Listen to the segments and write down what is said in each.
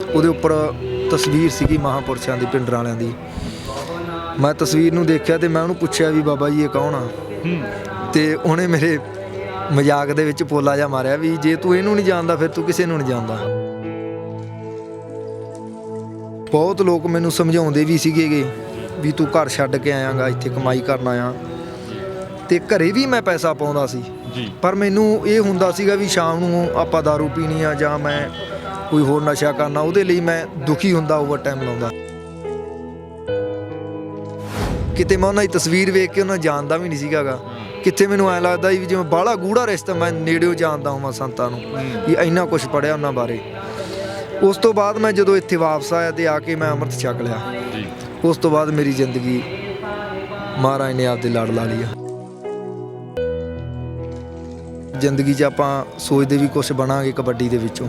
ਉਹਦੇ ਉੱਪਰ ਤਸਵੀਰ ਸੀਗੀ ਮਹਾਂਪੁਰਸ਼ਾਂ ਦੀ, ਪਿੰਡਰਾਂ ਵਾਲਿਆਂ ਦੀ। ਮੈਂ ਤਸਵੀਰ ਨੂੰ ਦੇਖਿਆ ਅਤੇ ਮੈਂ ਉਹਨੂੰ ਪੁੱਛਿਆ ਵੀ ਬਾਬਾ ਜੀ ਇਹ ਕੌਣ ਆ? ਅਤੇ ਉਹਨੇ ਮੇਰੇ ਮਜ਼ਾਕ ਦੇ ਵਿੱਚ ਪੋਲਾ ਜਿਹਾ ਮਾਰਿਆ ਵੀ ਜੇ ਤੂੰ ਇਹਨੂੰ ਨਹੀਂ ਜਾਣਦਾ ਫਿਰ ਤੂੰ ਕਿਸੇ ਨੂੰ ਨਹੀਂ ਜਾਣਦਾ। ਬਹੁਤ ਲੋਕ ਮੈਨੂੰ ਸਮਝਾਉਂਦੇ ਵੀ ਸੀਗੇ ਵੀ ਤੂੰ ਘਰ ਛੱਡ ਕੇ ਆਇਆਗਾ, ਇੱਥੇ ਕਮਾਈ ਕਰਨ ਆਇਆ। ਅਤੇ ਘਰੇ ਵੀ ਮੈਂ ਪੈਸਾ ਪਾਉਂਦਾ ਸੀ, ਪਰ ਮੈਨੂੰ ਇਹ ਹੁੰਦਾ ਸੀਗਾ ਵੀ ਸ਼ਾਮ ਨੂੰ ਆਪਾਂ ਦਾਰੂ ਪੀਣੀ ਆ ਜਾਂ ਮੈਂ ਕੋਈ ਹੋਰ ਨਸ਼ਾ ਕਰਨਾ, ਉਹਦੇ ਲਈ ਮੈਂ ਦੁਖੀ ਹੁੰਦਾ, ਓਵਰ ਟਾਈਮ ਲਾਉਂਦਾ। ਕਿਤੇ ਮੈਂ ਉਹਨਾਂ ਦੀ ਤਸਵੀਰ ਵੇਖ ਕੇ ਉਹਨਾਂ ਜਾਣਦਾ ਵੀ ਨਹੀਂ ਸੀਗਾ ਗਾ। ਕਿੱਥੇ ਮੈਨੂੰ ਐਂ ਲੱਗਦਾ ਵੀ ਜਿਵੇਂ ਬਾਹਲਾ ਗੂੜਾ ਰਿਸ਼ਤਾ, ਮੈਂ ਨੇੜਿਓਂ ਜਾਣਦਾ ਹੋਵਾਂ ਸੰਤਾਂ ਨੂੰ, ਵੀ ਇੰਨਾ ਕੁਛ ਪੜ੍ਹਿਆ ਉਹਨਾਂ ਬਾਰੇ। ਉਸ ਤੋਂ ਬਾਅਦ ਮੈਂ ਜਦੋਂ ਇੱਥੇ ਵਾਪਸ ਆਇਆ ਅਤੇ ਆ ਕੇ ਮੈਂ ਅੰਮ੍ਰਿਤ ਛਕ ਲਿਆ। ਉਸ ਤੋਂ ਬਾਅਦ ਮੇਰੀ ਜ਼ਿੰਦਗੀ ਮਹਾਰਾਜ ਨੇ ਆਪਦੇ ਲੜ ਲਾ ਲਈ ਆ। ਜ਼ਿੰਦਗੀ 'ਚ ਆਪਾਂ ਸੋਚਦੇ ਵੀ ਕੁਛ ਬਣਾਂਗੇ ਕਬੱਡੀ ਦੇ ਵਿੱਚੋਂ।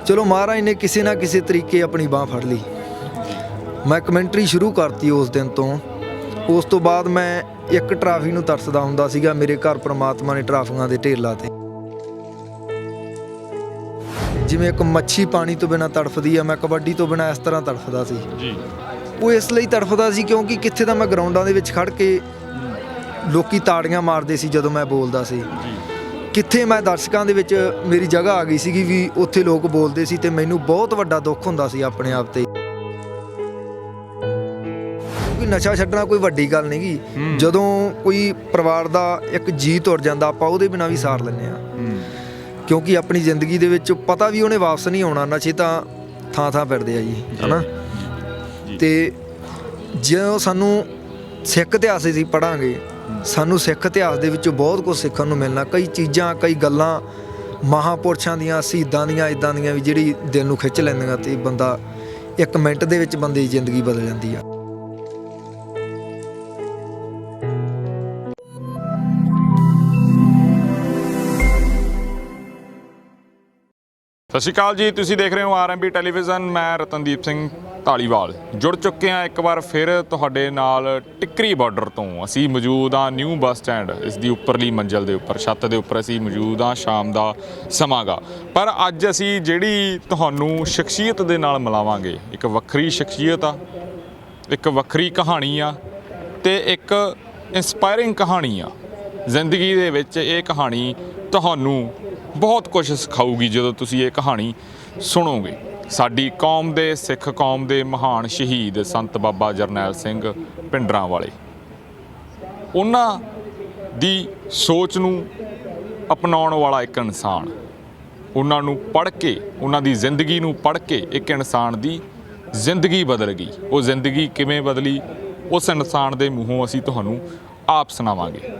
ਚਲੋ ਮਹਾਰਾਜ ਨੇ ਕਿਸੇ ਨਾ ਕਿਸੇ ਤਰੀਕੇ ਆਪਣੀ ਬਾਂਹ ਫੜ ਲਈ। ਮੈਂ ਕਮੈਂਟਰੀ ਸ਼ੁਰੂ ਕਰਤੀ ਉਸ ਦਿਨ ਤੋਂ। ਉਸ ਤੋਂ ਬਾਅਦ ਮੈਂ ਇੱਕ ਟਰਾਫੀ ਨੂੰ ਤਰਸਦਾ ਹੁੰਦਾ ਸੀਗਾ। ਮੇਰੇ ਘਰ ਪ੍ਰਮਾਤਮਾ ਨੇ ਟਰਾਫੀਆਂ ਦੇ ਢੇਰ ਲਾਤੇ। ਜਿਵੇਂ ਇੱਕ ਮੱਛੀ ਪਾਣੀ ਤੋਂ ਬਿਨਾਂ ਤੜਫਦੀ ਆ, ਮੈਂ ਕਬੱਡੀ ਤੋਂ ਬਿਨਾਂ ਇਸ ਤਰ੍ਹਾਂ ਤੜਫਦਾ ਸੀ। ਉਹ ਇਸ ਲਈ ਤੜਫਦਾ ਸੀ ਕਿਉਂਕਿ ਕਿੱਥੇ ਤਾਂ ਮੈਂ ਗਰਾਊਂਡਾਂ ਦੇ ਵਿੱਚ ਖੜ੍ਹ ਕੇ ਲੋਕੀ ਤਾੜੀਆਂ ਮਾਰਦੇ ਸੀ ਜਦੋਂ ਮੈਂ ਬੋਲਦਾ ਸੀ, ਕਿੱਥੇ ਮੈਂ ਦਰਸ਼ਕਾਂ ਦੇ ਵਿੱਚ ਮੇਰੀ ਜਗ੍ਹਾ ਆ ਗਈ ਸੀਗੀ ਵੀ ਉੱਥੇ ਲੋਕ ਬੋਲਦੇ ਸੀ ਅਤੇ ਮੈਨੂੰ ਬਹੁਤ ਵੱਡਾ ਦੁੱਖ ਹੁੰਦਾ ਸੀ ਆਪਣੇ ਆਪ 'ਤੇ। ਕਿਉਂਕਿ ਨਸ਼ਾ ਛੱਡਣਾ ਕੋਈ ਵੱਡੀ ਗੱਲ ਨਹੀਂ ਗੀ। ਜਦੋਂ ਕੋਈ ਪਰਿਵਾਰ ਦਾ ਇੱਕ ਜੀਅ ਤੁਰ ਜਾਂਦਾ, ਆਪਾਂ ਉਹਦੇ ਬਿਨਾਂ ਵੀ ਸਾਰ ਲੈਂਦੇ ਹਾਂ। ਕਿਉਂਕਿ ਆਪਣੀ ਜ਼ਿੰਦਗੀ ਦੇ ਵਿੱਚ ਪਤਾ ਵੀ ਉਹਨੇ ਵਾਪਸ ਨਹੀਂ ਆਉਣਾ। ਨਸ਼ੇ ਤਾਂ ਥਾਂ ਥਾਂ ਫਿਰਦੇ ਆ ਜੀ, ਹੈ ਨਾ। ਅਤੇ ਜਦੋਂ ਸਾਨੂੰ ਸਿੱਖ ਇਤਿਹਾਸ ਅਸੀਂ ਪੜ੍ਹਾਂਗੇ, ਸਾਨੂੰ ਸਿੱਖ ਇਤਿਹਾਸ ਦੇ ਵਿੱਚੋਂ ਬਹੁਤ ਕੁਝ ਸਿੱਖਣ ਨੂੰ ਮਿਲਣਾ। ਕਈ ਚੀਜ਼ਾਂ, ਕਈ ਗੱਲਾਂ ਮਹਾਂਪੁਰਸ਼ਾਂ ਦੀਆਂ, ਸ਼ਹੀਦਾਂ ਦੀਆਂ, ਇੱਦਾਂ ਦੀਆਂ ਵੀ ਜਿਹੜੀ ਦਿਲ ਨੂੰ ਖਿੱਚ ਲੈਂਦੀਆਂ ਅਤੇ ਬੰਦਾ ਇੱਕ ਮਿੰਟ ਦੇ ਵਿੱਚ ਬੰਦੇ ਦੀ ਜ਼ਿੰਦਗੀ ਬਦਲ ਜਾਂਦੀ ਆ। ਸਤਿ ਸ਼੍ਰੀ ਅਕਾਲ ਜੀ, ਤੁਸੀਂ ਦੇਖ ਰਹੇ ਹੋ RMB ਟੈਲੀਵਿਜ਼ਨ। ਮੈਂ ਰਤਨਦੀਪ ਸਿੰਘ ਧਾਲੀਵਾਲ ਜੁੜ ਚੁੱਕੇ ਹਾਂ ਇੱਕ ਵਾਰ ਫਿਰ ਤੁਹਾਡੇ ਨਾਲ ਟਿੱਕਰੀ ਬਾਰਡਰ ਤੋਂ। ਅਸੀਂ ਮੌਜੂਦ ਹਾਂ ਨਿਊ ਬੱਸ ਸਟੈਂਡ, ਇਸ ਦੀ ਉੱਪਰਲੀ ਮੰਜ਼ਿਲ ਦੇ ਉੱਪਰ, ਛੱਤ ਦੇ ਉੱਪਰ ਅਸੀਂ ਮੌਜੂਦ ਹਾਂ। ਸ਼ਾਮ ਦਾ ਸਮਾਂ ਗਾ, ਪਰ ਅੱਜ ਅਸੀਂ ਜਿਹੜੀ ਤੁਹਾਨੂੰ ਸ਼ਖਸੀਅਤ ਦੇ ਨਾਲ ਮਿਲਾਵਾਂਗੇ, ਇੱਕ ਵੱਖਰੀ ਸ਼ਖਸੀਅਤ ਆ, ਇੱਕ ਵੱਖਰੀ ਕਹਾਣੀ ਆ ਅਤੇ ਇੱਕ ਇੰਸਪਾਇਰਿੰਗ ਕਹਾਣੀ ਆ। ਜ਼ਿੰਦਗੀ ਦੇ ਵਿੱਚ ਇਹ ਕਹਾਣੀ ਤੁਹਾਨੂੰ ਬਹੁਤ ਕੁਝ ਸਿਖਾਊਗੀ ਜਦੋਂ ਤੁਸੀਂ ਇਹ ਕਹਾਣੀ ਸੁਣੋਗੇ। ਸਾਡੀ ਕੌਮ ਦੇ, ਸਿੱਖ ਕੌਮ ਦੇ ਮਹਾਨ ਸ਼ਹੀਦ ਸੰਤ ਬਾਬਾ ਜਰਨੈਲ ਸਿੰਘ ਭਿੰਡਰਾਂ ਵਾਲੇ, ਉਹਨਾਂ ਦੀ ਸੋਚ ਨੂੰ ਅਪਣਾਉਣ ਵਾਲਾ ਇੱਕ ਇਨਸਾਨ। ਉਹਨਾਂ ਨੂੰ ਪੜ੍ਹ ਕੇ, ਉਹਨਾਂ ਦੀ ਜ਼ਿੰਦਗੀ ਨੂੰ ਪੜ੍ਹ ਕੇ ਇੱਕ ਇਨਸਾਨ ਦੀ ਜ਼ਿੰਦਗੀ ਬਦਲ ਗਈ। ਉਹ ਜ਼ਿੰਦਗੀ ਕਿਵੇਂ ਬਦਲੀ, ਉਸ ਇਨਸਾਨ ਦੇ ਮੂੰਹੋਂ ਅਸੀਂ ਤੁਹਾਨੂੰ ਆਪ ਸੁਣਾਵਾਂਗੇ।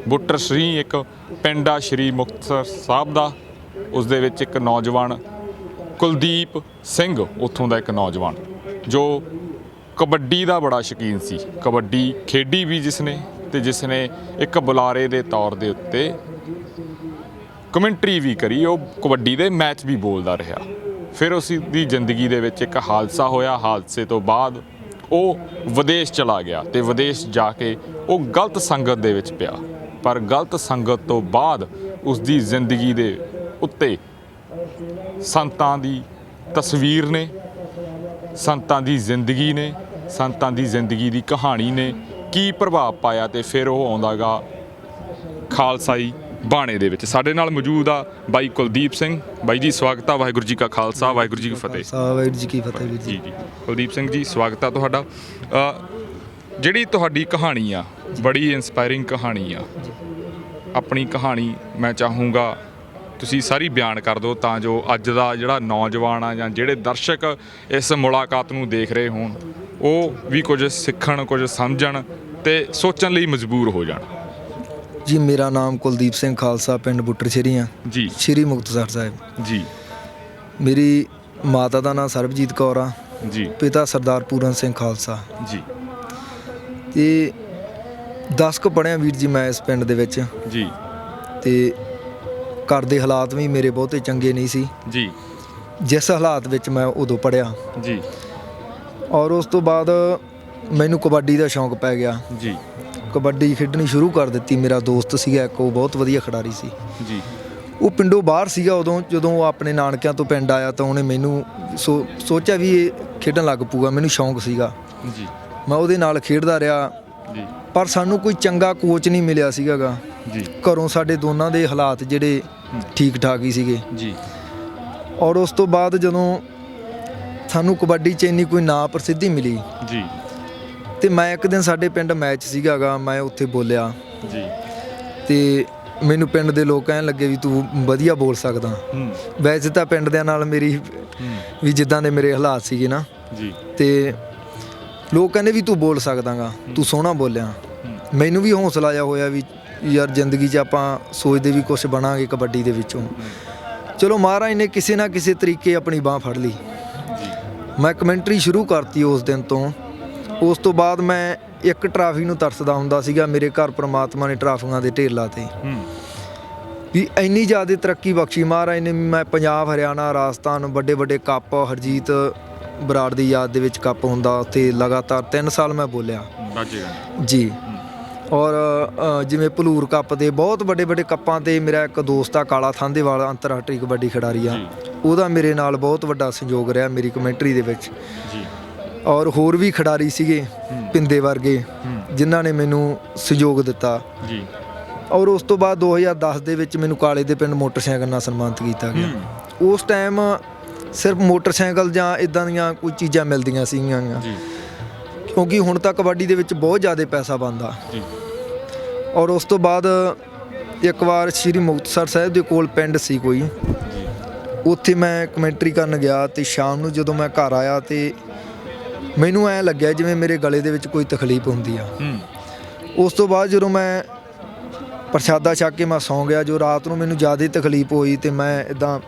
ਬੁੱਟਰ ਸ਼੍ਰੀ ਇੱਕ ਪਿੰਡ ਆ ਸ਼੍ਰੀ ਮੁਕਤਸਰ ਸਾਹਿਬ ਦਾ, ਉਸ ਦੇ ਵਿੱਚ ਇੱਕ ਨੌਜਵਾਨ ਕੁਲਦੀਪ ਸਿੰਘ, ਉੱਥੋਂ ਦਾ ਇੱਕ ਨੌਜਵਾਨ ਜੋ ਕਬੱਡੀ ਦਾ ਬੜਾ ਸ਼ੌਕੀਨ ਸੀ। ਕਬੱਡੀ ਖੇਡੀ ਵੀ ਜਿਸ ਨੇ, ਅਤੇ ਜਿਸ ਨੇ ਇੱਕ ਬੁਲਾਰੇ ਦੇ ਤੌਰ ਦੇ ਉੱਤੇ ਕਮੈਂਟਰੀ ਵੀ ਕਰੀ। ਉਹ ਕਬੱਡੀ ਦੇ ਮੈਚ ਵੀ ਬੋਲਦਾ ਰਿਹਾ। ਫਿਰ ਉਸ ਦੀ ਜ਼ਿੰਦਗੀ ਦੇ ਵਿੱਚ ਇੱਕ ਹਾਦਸਾ ਹੋਇਆ। ਹਾਦਸੇ ਤੋਂ ਬਾਅਦ ਉਹ ਵਿਦੇਸ਼ ਚਲਾ ਗਿਆ ਅਤੇ ਵਿਦੇਸ਼ ਜਾ ਕੇ ਉਹ ਗਲਤ ਸੰਗਤ ਦੇ ਵਿੱਚ ਪਿਆ। ਪਰ ਗਲਤ ਸੰਗਤ ਤੋਂ ਬਾਅਦ ਉਸ ਦੀ ਜ਼ਿੰਦਗੀ ਦੇ ਉੱਤੇ ਸੰਤਾਂ ਦੀ ਤਸਵੀਰ ਨੇ, ਸੰਤਾਂ ਦੀ ਜ਼ਿੰਦਗੀ ਨੇ, ਸੰਤਾਂ ਦੀ ਜ਼ਿੰਦਗੀ ਦੀ ਕਹਾਣੀ ਨੇ ਕੀ ਪ੍ਰਭਾਵ ਪਾਇਆ, ਅਤੇ ਫਿਰ ਉਹ ਆਉਂਦਾ ਗਾ ਖਾਲਸਾਈ ਬਾਣੇ ਦੇ ਵਿੱਚ। ਸਾਡੇ ਨਾਲ ਮੌਜੂਦ ਆ ਬਾਈ ਕੁਲਦੀਪ ਸਿੰਘ। ਬਾਈ ਜੀ ਸਵਾਗਤ ਆ। ਵਾਹਿਗੁਰੂ ਜੀ ਕਾ ਖਾਲਸਾ, ਵਾਹਿਗੁਰੂ ਜੀ ਕੀ ਫਤਿਹ। ਵਾਹਿਗੁਰੂ ਜੀ ਕੀ ਫਤਿਹ ਵੀਰ ਜੀ। ਜੀ ਕੁਲਦੀਪ ਸਿੰਘ ਜੀ ਸਵਾਗਤ ਆ ਤੁਹਾਡਾ। ਜਿਹੜੀ ਤੁਹਾਡੀ ਕਹਾਣੀ ਆ, ਬੜੀ ਇੰਸਪਾਇਰਿੰਗ ਕਹਾਣੀ ਆ। ਆਪਣੀ ਕਹਾਣੀ ਮੈਂ ਚਾਹੂੰਗਾ ਤੁਸੀਂ ਸਾਰੀ ਬਿਆਨ ਕਰ ਦਿਓ, ਤਾਂ ਜੋ ਅੱਜ ਦਾ ਜਿਹੜਾ ਨੌਜਵਾਨ ਆ ਜਾਂ ਜਿਹੜੇ ਦਰਸ਼ਕ ਇਸ ਮੁਲਾਕਾਤ ਨੂੰ ਦੇਖ ਰਹੇ ਹੋਣ, ਉਹ ਵੀ ਕੁਝ ਸਿੱਖਣ, ਕੁਝ ਸਮਝਣ ਅਤੇ ਸੋਚਣ ਲਈ ਮਜਬੂਰ ਹੋ ਜਾਣ। ਜੀ ਮੇਰਾ ਨਾਮ ਕੁਲਦੀਪ ਸਿੰਘ ਖਾਲਸਾ, ਪਿੰਡ ਬੁੱਟਰ ਸ਼੍ਰੀ ਆ ਜੀ, ਸ਼੍ਰੀ ਮੁਕਤਸਰ ਸਾਹਿਬ ਜੀ। ਮੇਰੀ ਮਾਤਾ ਦਾ ਨਾਮ ਸਰਬਜੀਤ ਕੌਰ ਆ ਜੀ। ਪਿਤਾ ਸਰਦਾਰ ਪੂਰਨ ਸਿੰਘ ਖਾਲਸਾ ਜੀ। ਅਤੇ 10 ਕੁ ਪੜ੍ਹਿਆ ਵੀਰ ਜੀ ਮੈਂ ਇਸ ਪਿੰਡ ਦੇ ਵਿੱਚ ਜੀ। ਅਤੇ ਘਰ ਦੇ ਹਾਲਾਤ ਵੀ ਮੇਰੇ ਬਹੁਤੇ ਚੰਗੇ ਨਹੀਂ ਸੀ ਜੀ। ਜਿਸ ਹਾਲਾਤ ਵਿੱਚ ਮੈਂ ਉਦੋਂ ਪੜ੍ਹਿਆ ਜੀ। ਔਰ ਉਸ ਤੋਂ ਬਾਅਦ ਮੈਨੂੰ ਕਬੱਡੀ ਦਾ ਸ਼ੌਂਕ ਪੈ ਗਿਆ ਜੀ। ਕਬੱਡੀ ਖੇਡਣੀ ਸ਼ੁਰੂ ਕਰ ਦਿੱਤੀ। ਮੇਰਾ ਦੋਸਤ ਸੀਗਾ ਇੱਕ, ਉਹ ਬਹੁਤ ਵਧੀਆ ਖਿਡਾਰੀ ਸੀ। ਜੀ। ਉਹ ਪਿੰਡੋਂ ਬਾਹਰ ਸੀਗਾ ਉਦੋਂ, ਜਦੋਂ ਉਹ ਆਪਣੇ ਨਾਨਕਿਆਂ ਤੋਂ ਪਿੰਡ ਆਇਆ ਤਾਂ ਉਹਨੇ ਮੈਨੂੰ ਸੋਚਿਆ ਵੀ ਇਹ ਖੇਡਣ ਲੱਗ ਪਊਗਾ। ਮੈਨੂੰ ਸ਼ੌਂਕ ਸੀਗਾ ਜੀ, ਮੈਂ ਉਹਦੇ ਨਾਲ ਖੇਡਦਾ ਰਿਹਾ, ਜੀ, ਪਰ ਸਾਨੂੰ ਕੋਈ ਚੰਗਾ ਕੋਚ ਨਹੀਂ ਮਿਲਿਆ ਸੀਗਾ ਗਾ। ਜੀ, ਘਰੋਂ ਸਾਡੇ ਦੋਨਾਂ ਦੇ ਹਾਲਾਤ ਜਿਹੜੇ ਠੀਕ ਠਾਕ ਹੀ ਸੀਗੇ। ਜੀ, ਔਰ ਉਸ ਤੋਂ ਬਾਅਦ ਜਦੋਂ ਸਾਨੂੰ ਕਬੱਡੀ 'ਚ ਇੰਨੀ ਕੋਈ ਨਾ ਪ੍ਰਸਿੱਧੀ ਮਿਲੀ, ਜੀ, ਤੇ ਮੈਂ ਇੱਕ ਦਿਨ ਸਾਡੇ ਪਿੰਡ ਮੈਚ ਸੀਗਾ ਗਾ, ਮੈਂ ਉੱਥੇ ਬੋਲਿਆ ਜੀ, ਤੇ ਮੈਨੂੰ ਪਿੰਡ ਦੇ ਲੋਕ ਕਹਿਣ ਲੱਗੇ ਵੀ ਤੂੰ ਵਧੀਆ ਬੋਲ ਸਕਦਾ। ਵੈਸੇ ਤਾਂ ਪਿੰਡ ਦਿਆਂ ਨਾਲ ਮੇਰੀ ਵੀ ਜਿੱਦਾਂ ਦੇ ਮੇਰੇ ਹਾਲਾਤ ਸੀਗੇ ਨਾ, ਜੀ, ਤੇ ਲੋਕ ਕਹਿੰਦੇ ਵੀ ਤੂੰ ਬੋਲ ਸਕਦਾ ਗਾ, ਤੂੰ ਸੋਹਣਾ ਬੋਲਿਆ। ਮੈਨੂੰ ਵੀ ਹੌਸਲਾ ਜਿਹਾ ਹੋਇਆ ਵੀ ਯਾਰ ਜ਼ਿੰਦਗੀ 'ਚ ਆਪਾਂ ਸੋਚਦੇ ਵੀ ਕੁਛ ਬਣਾਂਗੇ ਕਬੱਡੀ ਦੇ ਵਿੱਚੋਂ। ਚਲੋ ਮਹਾਰਾਜ ਨੇ ਕਿਸੇ ਨਾ ਕਿਸੇ ਤਰੀਕੇ ਆਪਣੀ ਬਾਂਹ ਫੜ ਲਈ। ਮੈਂ ਕਮੈਂਟਰੀ ਸ਼ੁਰੂ ਕਰਤੀ ਉਸ ਦਿਨ ਤੋਂ। ਉਸ ਤੋਂ ਬਾਅਦ ਮੈਂ ਇੱਕ ਟਰਾਫੀ ਨੂੰ ਤਰਸਦਾ ਹੁੰਦਾ ਸੀਗਾ। ਮੇਰੇ ਘਰ ਪ੍ਰਮਾਤਮਾ ਨੇ ਟਰਾਫੀਆਂ ਦੇ ਢੇਰ ਲਾਤੇ ਵੀ ਇੰਨੀ ਜ਼ਿਆਦਾ ਤਰੱਕੀ ਬਖਸ਼ੀ ਮਹਾਰਾਜ ਨੇ। ਮੈਂ ਪੰਜਾਬ, ਹਰਿਆਣਾ, ਰਾਜਸਥਾਨ ਵੱਡੇ ਵੱਡੇ ਕੱਪ, ਹਰਜੀਤ ਬਰਾੜ ਦੀ ਯਾਦ ਦੇ ਵਿੱਚ ਕੱਪ ਹੁੰਦਾ, ਉੱਥੇ ਲਗਾਤਾਰ 3 ਸਾਲ ਮੈਂ ਬੋਲਿਆ ਜੀ। ਔਰ ਜਿਵੇਂ ਭਲੂਰ ਕੱਪ ਦੇ ਬਹੁਤ ਵੱਡੇ ਵੱਡੇ ਕੱਪਾਂ 'ਤੇ ਮੇਰਾ ਇੱਕ ਦੋਸਤ ਆ ਕਾਲਾ ਥਾਂਦੇਵਾਲ, ਅੰਤਰਰਾਸ਼ਟਰੀ ਕਬੱਡੀ ਖਿਡਾਰੀ ਆ, ਉਹਦਾ ਮੇਰੇ ਨਾਲ ਬਹੁਤ ਵੱਡਾ ਸਹਿਯੋਗ ਰਿਹਾ ਮੇਰੀ ਕਮੈਂਟਰੀ ਦੇ ਵਿੱਚ। ਔਰ ਹੋਰ ਵੀ ਖਿਡਾਰੀ ਸੀਗੇ ਪਿੰਦੇ ਵਰਗੇ ਜਿਨ੍ਹਾਂ ਨੇ ਮੈਨੂੰ ਸਹਿਯੋਗ ਦਿੱਤਾ ਜੀ। ਔਰ ਉਸ ਤੋਂ ਬਾਅਦ 2010 ਦੇ ਵਿੱਚ ਮੈਨੂੰ ਕਾਲੇ ਦੇ ਪਿੰਡ ਮੋਟਰਸਾਈਕਲ ਨਾਲ ਸਨਮਾਨਿਤ ਕੀਤਾ ਗਿਆ। ਉਸ ਟਾਈਮ ਸਿਰਫ ਮੋਟਰਸਾਈਕਲ ਜਾਂ ਇਦਾਂ ਦੀਆਂ ਕੋਈ ਚੀਜ਼ਾਂ ਮਿਲਦੀਆਂ ਸੀਗੀਆਂ, ਕਿਉਂਕਿ ਹੁਣ ਤਾਂ ਕਬੱਡੀ ਦੇ ਵਿੱਚ ਬਹੁਤ ਜ਼ਿਆਦਾ ਪੈਸਾ ਬਣਦਾ। ਔਰ ਉਸ ਤੋਂ ਬਾਅਦ ਇੱਕ ਵਾਰ ਸ਼੍ਰੀ ਮੁਕਤਸਰ ਸਾਹਿਬ ਦੇ ਕੋਲ ਪਿੰਡ ਸੀ ਕੋਈ, ਉੱਥੇ ਮੈਂ ਕਮੈਂਟਰੀ ਕਰਨ ਗਿਆ ਤੇ ਸ਼ਾਮ ਨੂੰ ਜਦੋਂ ਮੈਂ ਘਰ ਆਇਆ ਤੇ ਮੈਨੂੰ ਐਂ ਲੱਗਿਆ ਜਿਵੇਂ ਮੇਰੇ ਗਲੇ ਦੇ ਵਿੱਚ ਕੋਈ ਤਕਲੀਫ ਹੁੰਦੀ ਆ। ਉਸ ਤੋਂ ਬਾਅਦ ਜਦੋਂ ਮੈਂ ਪ੍ਰਸ਼ਾਦਾ ਛਕ ਕੇ ਮੈਂ ਸੌਂ ਗਿਆ, ਜੋ ਰਾਤ ਨੂੰ ਮੈਨੂੰ ਜ਼ਿਆਦਾ ਤਕਲੀਫ ਹੋਈ ਤੇ ਮੈਂ ਇੱਦਾਂ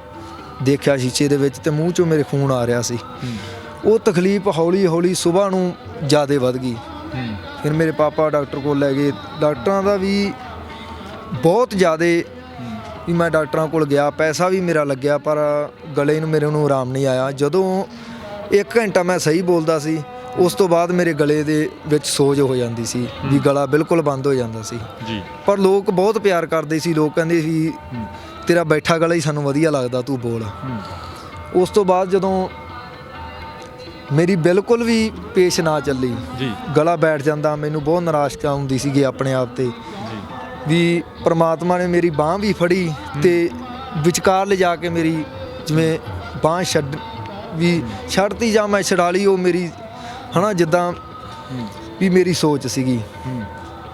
ਦੇਖਿਆ ਸ਼ੀਸ਼ੇ ਦੇ ਵਿੱਚ ਤੇ ਮੂੰਹ 'ਚੋਂ ਮੇਰੇ ਖੂਨ ਆ ਰਿਹਾ ਸੀ। ਉਹ ਤਕਲੀਫ ਹੌਲੀ ਹੌਲੀ ਸੁਬਾਹ ਨੂੰ ਜ਼ਿਆਦਾ ਵੱਧ ਗਈ। ਫਿਰ ਮੇਰੇ ਪਾਪਾ ਡਾਕਟਰ ਕੋਲ ਲੈ ਗਏ। ਡਾਕਟਰਾਂ ਦਾ ਵੀ ਬਹੁਤ ਜ਼ਿਆਦਾ ਵੀ ਮੈਂ ਡਾਕਟਰਾਂ ਕੋਲ ਗਿਆ, ਪੈਸਾ ਵੀ ਮੇਰਾ ਲੱਗਿਆ, ਪਰ ਗਲੇ ਨੂੰ ਮੇਰੇ ਨੂੰ ਆਰਾਮ ਨਹੀਂ ਆਇਆ। ਜਦੋਂ 1 ਘੰਟਾ ਮੈਂ ਸਹੀ ਬੋਲਦਾ ਸੀ, ਉਸ ਤੋਂ ਬਾਅਦ ਮੇਰੇ ਗਲੇ ਦੇ ਵਿੱਚ ਸੋਜ ਹੋ ਜਾਂਦੀ ਸੀ, ਵੀ ਗਲਾ ਬਿਲਕੁਲ ਬੰਦ ਹੋ ਜਾਂਦਾ ਸੀ ਜੀ। ਪਰ ਲੋਕ ਬਹੁਤ ਪਿਆਰ ਕਰਦੇ ਸੀ। ਲੋਕ ਕਹਿੰਦੇ ਸੀ ਤੇਰਾ ਬੈਠਾ ਗਲਾ ਹੀ ਸਾਨੂੰ ਵਧੀਆ ਲੱਗਦਾ, ਤੂੰ ਬੋਲ। ਉਸ ਤੋਂ ਬਾਅਦ ਜਦੋਂ ਮੇਰੀ ਬਿਲਕੁਲ ਵੀ ਪੇਸ਼ ਨਾ ਚੱਲੀ, ਗਲਾ ਬੈਠ ਜਾਂਦਾ, ਮੈਨੂੰ ਬਹੁਤ ਨਿਰਾਸ਼ਤਾ ਹੁੰਦੀ ਸੀਗੀ ਆਪਣੇ ਆਪ 'ਤੇ ਵੀ ਪ੍ਰਮਾਤਮਾ ਨੇ ਮੇਰੀ ਬਾਂਹ ਵੀ ਫੜੀ ਤੇ ਵਿਚਕਾਰ ਲਿਜਾ ਕੇ ਮੇਰੀ ਜਿਵੇਂ ਬਾਂਹ ਛੱਡਤੀ ਜਾਂ ਮੈਂ ਛਡਾ ਲਈ, ਉਹ ਮੇਰੀ ਹੈ ਨਾ ਜਿੱਦਾਂ ਵੀ ਮੇਰੀ ਸੋਚ ਸੀਗੀ।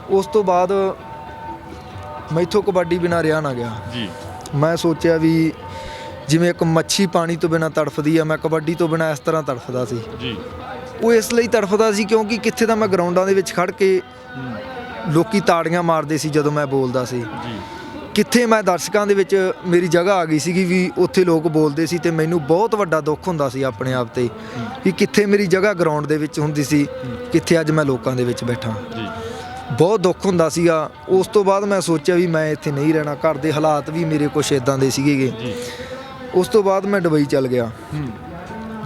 ਉਸ ਤੋਂ ਬਾਅਦ ਮੈਥੋਂ ਕਬੱਡੀ ਬਿਨਾਂ ਰਿਹਾ ਨਾ ਗਿਆ। ਮੈਂ ਸੋਚਿਆ ਵੀ ਜਿਵੇਂ ਇੱਕ ਮੱਛੀ ਪਾਣੀ ਤੋਂ ਬਿਨਾਂ ਤੜਫਦੀ ਆ, ਮੈਂ ਕਬੱਡੀ ਤੋਂ ਬਿਨਾਂ ਇਸ ਤਰ੍ਹਾਂ ਤੜਫਦਾ ਸੀ। ਉਹ ਇਸ ਲਈ ਤੜਫਦਾ ਸੀ ਕਿਉਂਕਿ ਕਿੱਥੇ ਤਾਂ ਮੈਂ ਗਰਾਊਂਡਾਂ ਦੇ ਵਿੱਚ ਖੜ੍ਹ ਕੇ ਲੋਕੀ ਤਾੜੀਆਂ ਮਾਰਦੇ ਸੀ ਜਦੋਂ ਮੈਂ ਬੋਲਦਾ ਸੀ, ਕਿੱਥੇ ਮੈਂ ਦਰਸ਼ਕਾਂ ਦੇ ਵਿੱਚ ਮੇਰੀ ਜਗ੍ਹਾ ਆ ਗਈ ਸੀਗੀ ਵੀ ਉੱਥੇ ਲੋਕ ਬੋਲਦੇ ਸੀ ਤੇ ਮੈਨੂੰ ਬਹੁਤ ਵੱਡਾ ਦੁੱਖ ਹੁੰਦਾ ਸੀ ਆਪਣੇ ਆਪ 'ਤੇ ਵੀ ਕਿੱਥੇ ਮੇਰੀ ਜਗ੍ਹਾ ਗਰਾਊਂਡ ਦੇ ਵਿੱਚ ਹੁੰਦੀ ਸੀ, ਕਿੱਥੇ ਅੱਜ ਮੈਂ ਲੋਕਾਂ ਦੇ ਵਿੱਚ ਬੈਠਾ। ਬਹੁਤ ਦੁੱਖ ਹੁੰਦਾ ਸੀਗਾ। ਉਸ ਤੋਂ ਬਾਅਦ ਮੈਂ ਸੋਚਿਆ ਵੀ ਮੈਂ ਇੱਥੇ ਨਹੀਂ ਰਹਿਣਾ। ਘਰ ਦੇ ਹਾਲਾਤ ਵੀ ਮੇਰੇ ਕੁਛ ਇੱਦਾਂ ਦੇ ਸੀਗੇ। ਉਸ ਤੋਂ ਬਾਅਦ ਮੈਂ ਦੁਬਈ ਚੱਲ ਗਿਆ।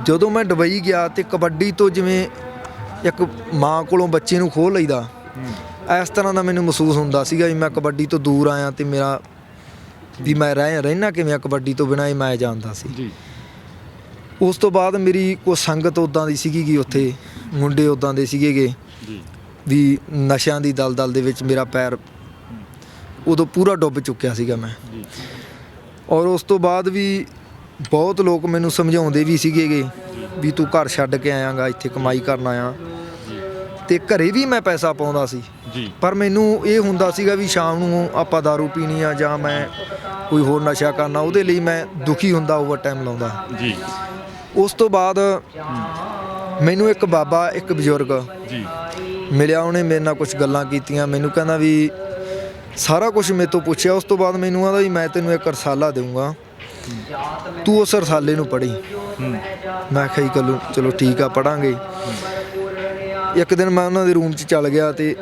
ਜਦੋਂ ਮੈਂ ਦੁਬਈ ਗਿਆ ਤੇ ਕਬੱਡੀ ਤੋਂ ਜਿਵੇਂ ਇੱਕ ਮਾਂ ਕੋਲੋਂ ਬੱਚੇ ਨੂੰ ਖੋਹ ਲਈਦਾ, ਇਸ ਤਰ੍ਹਾਂ ਦਾ ਮੈਨੂੰ ਮਹਿਸੂਸ ਹੁੰਦਾ ਸੀਗਾ ਵੀ ਮੈਂ ਕਬੱਡੀ ਤੋਂ ਦੂਰ ਆਇਆ ਤੇ ਮੇਰਾ ਵੀ ਮੈਂ ਰਹਿਣਾ ਕਿਵੇਂ ਕਬੱਡੀ ਤੋਂ ਬਿਨਾਂ ਹੀ ਮੈਂ ਜਾਣਦਾ ਸੀ। ਉਸ ਤੋਂ ਬਾਅਦ ਮੇਰੀ ਕੋਈ ਸੰਗਤ ਉੱਦਾਂ ਦੀ ਸੀਗੀ ਕਿ ਉੱਥੇ ਮੁੰਡੇ ਉੱਦਾਂ ਦੇ ਸੀਗੇ ਵੀ ਨਸ਼ਿਆਂ ਦੀ ਦਲਦਲ ਦੇ ਵਿੱਚ ਮੇਰਾ ਪੈਰ ਉਦੋਂ ਪੂਰਾ ਡੁੱਬ ਚੁੱਕਿਆ ਸੀਗਾ ਮੈਂ। ਔਰ ਉਸ ਤੋਂ ਬਾਅਦ ਵੀ ਬਹੁਤ ਲੋਕ ਮੈਨੂੰ ਸਮਝਾਉਂਦੇ ਵੀ ਸੀਗੇ ਵੀ ਤੂੰ ਘਰ ਛੱਡ ਕੇ ਆਇਆਂਗਾ, ਇੱਥੇ ਕਮਾਈ ਕਰਨ ਆਇਆ। ਤੇ ਘਰੇ ਵੀ ਮੈਂ ਪੈਸਾ ਪਾਉਂਦਾ ਸੀ, ਪਰ ਮੈਨੂੰ ਇਹ ਹੁੰਦਾ ਸੀਗਾ ਵੀ ਸ਼ਾਮ ਨੂੰ ਆਪਾਂ ਦਾਰੂ ਪੀਣੀ ਆ ਜਾਂ ਮੈਂ ਕੋਈ ਹੋਰ ਨਸ਼ਾ ਕਰਨਾ, ਉਹਦੇ ਲਈ ਮੈਂ ਦੁਖੀ ਹੁੰਦਾ, ਓਵਰ ਟਾਈਮ ਲਾਉਂਦਾ। ਉਸ ਤੋਂ ਬਾਅਦ ਮੈਨੂੰ ਇੱਕ ਬਾਬਾ, ਇੱਕ ਬਜ਼ੁਰਗ ਮਿਲਿਆ, ਉਹਨੇ ਮੇਰੇ ਨਾਲ ਕੁਛ ਗੱਲਾਂ ਕੀਤੀਆਂ। ਮੈਨੂੰ ਕਹਿੰਦਾ ਵੀ ਸਾਰਾ ਕੁਛ ਮੇਰੇ ਤੋਂ ਪੁੱਛਿਆ। ਉਸ ਤੋਂ ਬਾਅਦ ਮੈਨੂੰ ਕਹਿੰਦਾ ਵੀ ਮੈਂ ਤੈਨੂੰ ਇੱਕ ਰਸਾਲਾ ਦੇਊਂਗਾ, ਤੂੰ ਉਸ ਰਸਾਲੇ ਨੂੰ ਪੜ੍ਹੀ। ਮੈਂ ਕਿਹਾ ਚਲੋ ਠੀਕ ਆ, ਪੜ੍ਹਾਂਗੇ। ਇੱਕ ਦਿਨ ਮੈਂ ਉਹਨਾਂ ਦੇ ਰੂਮ 'ਚ ਚੱਲ ਗਿਆ ਤੇ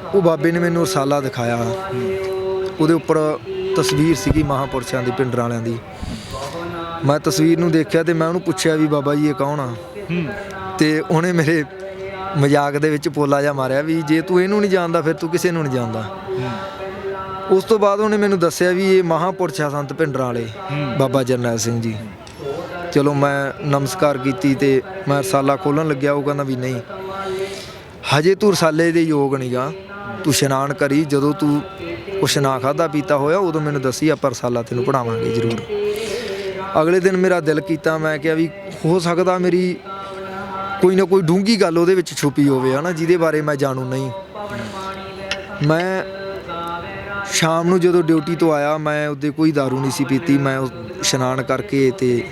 ਉਹ ਬਾਬੇ ਨੇ ਮੈਨੂੰ ਰਸਾਲਾ ਦਿਖਾਇਆ। ਉਹਦੇ ਉੱਪਰ ਤਸਵੀਰ ਸੀਗੀ ਮਹਾਂਪੁਰਸ਼ਾਂ ਦੀ, ਪਿੰਡਰਾਂ ਵਾਲਿਆਂ ਦੀ। ਮੈਂ ਤਸਵੀਰ ਨੂੰ ਦੇਖਿਆ ਤੇ ਮੈਂ ਉਹਨੂੰ ਪੁੱਛਿਆ ਵੀ ਬਾਬਾ ਜੀ ਇਹ ਕੌਣ ਆ? ਤੇ ਉਹਨੇ ਮੇਰੇ ਮਜ਼ਾਕ ਦੇ ਵਿੱਚ ਪੋਲਾ ਜਿਹਾ ਮਾਰਿਆ ਵੀ ਜੇ ਤੂੰ ਇਹਨੂੰ ਨਹੀਂ ਜਾਣਦਾ ਫਿਰ ਤੂੰ ਕਿਸੇ ਨੂੰ ਨਹੀਂ ਜਾਣਦਾ। ਉਸ ਤੋਂ ਬਾਅਦ ਉਹਨੇ ਮੈਨੂੰ ਦੱਸਿਆ ਵੀ ਇਹ ਮਹਾਂਪੁਰਸ਼ ਆ ਸੰਤ ਭਿੰਡਰਾਂ ਵਾਲੇ ਬਾਬਾ ਜਰਨੈਲ ਸਿੰਘ ਜੀ। ਚਲੋ ਮੈਂ ਨਮਸਕਾਰ ਕੀਤੀ ਤੇ ਮੈਂ ਰਸਾਲਾ ਖੋਲ੍ਹਣ ਲੱਗਿਆ। ਉਹ ਕਹਿੰਦਾ ਵੀ ਨਹੀਂ, ਹਜੇ ਤੂੰ ਰਸਾਲੇ ਦੇ ਯੋਗ ਨਹੀਂ ਗਾ, ਤੂੰ ਇਸ਼ਨਾਨ ਕਰੀ, ਜਦੋਂ ਤੂੰ ਕੁਛ ਨਾ ਖਾਧਾ ਪੀਤਾ ਹੋਇਆ ਉਦੋਂ ਮੈਨੂੰ ਦੱਸੀ, ਆਪਾਂ ਰਸਾਲਾ ਤੈਨੂੰ ਪੜ੍ਹਾਵਾਂਗੇ ਜ਼ਰੂਰ। ਅਗਲੇ ਦਿਨ ਮੇਰਾ ਦਿਲ ਕੀਤਾ, ਮੈਂ ਕਿਹਾ ਵੀ ਹੋ ਸਕਦਾ ਮੇਰੀ ਕੋਈ ਨਾ ਕੋਈ ਡੂੰਘੀ ਗੱਲ ਉਹਦੇ ਵਿੱਚ ਛੁਪੀ ਹੋਵੇ ਹੈ ਨਾ, ਜਿਹਦੇ ਬਾਰੇ ਮੈਂ ਜਾਣੂ ਨਹੀਂ। ਮੈਂ ਸ਼ਾਮ ਨੂੰ ਜਦੋਂ ਡਿਊਟੀ ਤੋਂ ਆਇਆ, ਮੈਂ ਉਹਦੇ ਕੋਈ ਦਾਰੂ ਨਹੀਂ ਸੀ ਪੀਤੀ। ਮੈਂ ਇਸ਼ਨਾਨ ਕਰਕੇ ਤੇ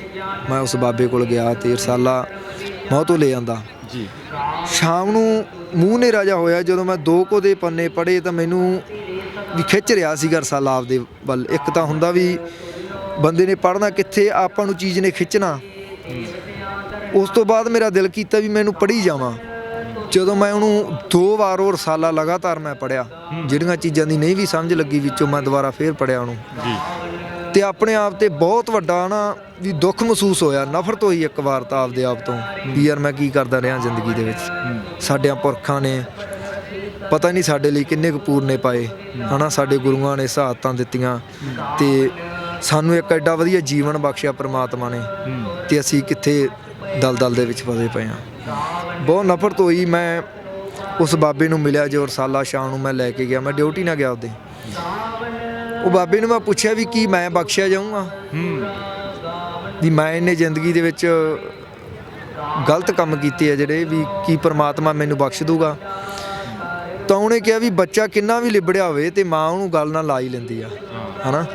ਮੈਂ ਉਸ ਬਾਬੇ ਕੋਲ ਗਿਆ ਤੇ ਰਸਾਲਾ ਮੈਂ ਉਹ ਤੋਂ ਲੈ ਆਂਦਾ ਜੀ। ਸ਼ਾਮ ਨੂੰ ਮੂੰਹ ਹਨੇਰਾ ਜਿਹਾ ਹੋਇਆ, ਜਦੋਂ ਮੈਂ 2 ਕੁ ਦੇ ਪੰਨੇ ਪੜ੍ਹੇ ਤਾਂ ਮੈਨੂੰ ਵੀ ਖਿੱਚ ਰਿਹਾ ਸੀਗਾ ਰਸਾਲਾ ਆਪਦੇ ਵੱਲ। ਇੱਕ ਤਾਂ ਹੁੰਦਾ ਵੀ ਬੰਦੇ ਨੇ ਪੜ੍ਹਨਾ ਕਿੱਥੇ, ਆਪਾਂ ਨੂੰ ਚੀਜ਼ ਨੇ ਖਿੱਚਣਾ। ਉਸ ਤੋਂ ਬਾਅਦ ਮੇਰਾ ਦਿਲ ਕੀਤਾ ਵੀ ਮੈਨੂੰ ਪੜ੍ਹੀ ਜਾਵਾਂ। ਜਦੋਂ ਮੈਂ ਉਹਨੂੰ 2 ਵਾਰ ਉਹ ਰਸਾਲਾ ਲਗਾਤਾਰ ਮੈਂ ਪੜ੍ਹਿਆ, ਜਿਹੜੀਆਂ ਚੀਜ਼ਾਂ ਦੀ ਨਹੀਂ ਵੀ ਸਮਝ ਲੱਗੀ ਵਿੱਚੋਂ ਮੈਂ ਦੁਬਾਰਾ ਫੇਰ ਪੜ੍ਹਿਆ ਉਹਨੂੰ ਜੀ। ਤੇ ਆਪਣੇ ਆਪ ਤੇ ਬਹੁਤ ਵੱਡਾ ਨਾ ਵੀ ਦੁੱਖ ਮਹਿਸੂਸ ਹੋਇਆ, ਨਫ਼ਰਤ ਹੋਈ ਇੱਕ ਵਾਰ ਤਾਂ ਆਪਦੇ ਆਪ ਤੋਂ ਵੀ ਯਾਰ ਮੈਂ ਕੀ ਕਰਦਾ ਰਿਹਾ ਜ਼ਿੰਦਗੀ ਦੇ ਵਿੱਚ। ਸਾਡਿਆਂ ਪੁਰਖਾਂ ਨੇ ਪਤਾ ਨਹੀਂ ਸਾਡੇ ਲਈ ਕਿੰਨੇ ਕੁ ਪੂਰਨੇ ਪਾਏ ਹੈ ਨਾ, ਸਾਡੇ ਗੁਰੂਆਂ ਨੇ ਸਹਾਇਤਾਂ ਦਿੱਤੀਆਂ ਤੇ ਸਾਨੂੰ ਇੱਕ ਐਡਾ ਵਧੀਆ ਜੀਵਨ ਬਖਸ਼ਿਆ ਪ੍ਰਮਾਤਮਾ ਨੇ, ਤੇ ਅਸੀਂ ਕਿੱਥੇ ਦਲਦਲ ਦੇ ਵਿੱਚ ਫਸੇ ਪਏ ਹਾਂ। ਬਹੁਤ ਨਫ਼ਰਤ ਹੋਈ। ਮੈਂ ਉਸ ਬਾਬੇ ਨੂੰ ਮਿਲਿਆ ਜੋ ਰਸਾਲਾ ਸ਼ਾਮ ਨੂੰ ਮੈਂ ਲੈ ਕੇ ਗਿਆ। ਮੈਂ ਡਿਊਟੀ ਨਾ ਗਿਆ ਉਹਦੇ। ਉਹ ਬਾਬੇ ਨੂੰ ਮੈਂ ਪੁੱਛਿਆ ਵੀ ਕੀ ਮੈਂ ਬਖਸ਼ਿਆ ਜਾਊਂਗਾ ਵੀ ਮੈਂ ਇਹਨੇ ਜ਼ਿੰਦਗੀ ਦੇ ਵਿੱਚ ਗਲਤ ਕੰਮ ਕੀਤੇ ਆ ਜਿਹੜੇ, ਵੀ ਕੀ ਪ੍ਰਮਾਤਮਾ ਮੈਨੂੰ ਬਖਸ਼ ਦੂਗਾ? ਤਾਂ ਉਹਨੇ ਕਿਹਾ ਵੀ ਬੱਚਾ ਕਿੰਨਾ ਵੀ ਲਿਬੜਿਆ ਹੋਵੇ ਤੇ ਮਾਂ ਉਹਨੂੰ ਗੱਲ ਨਾਲ ਲਾ ਹੀ ਲੈਂਦੀ ਆ ਹੈ ਨਾ।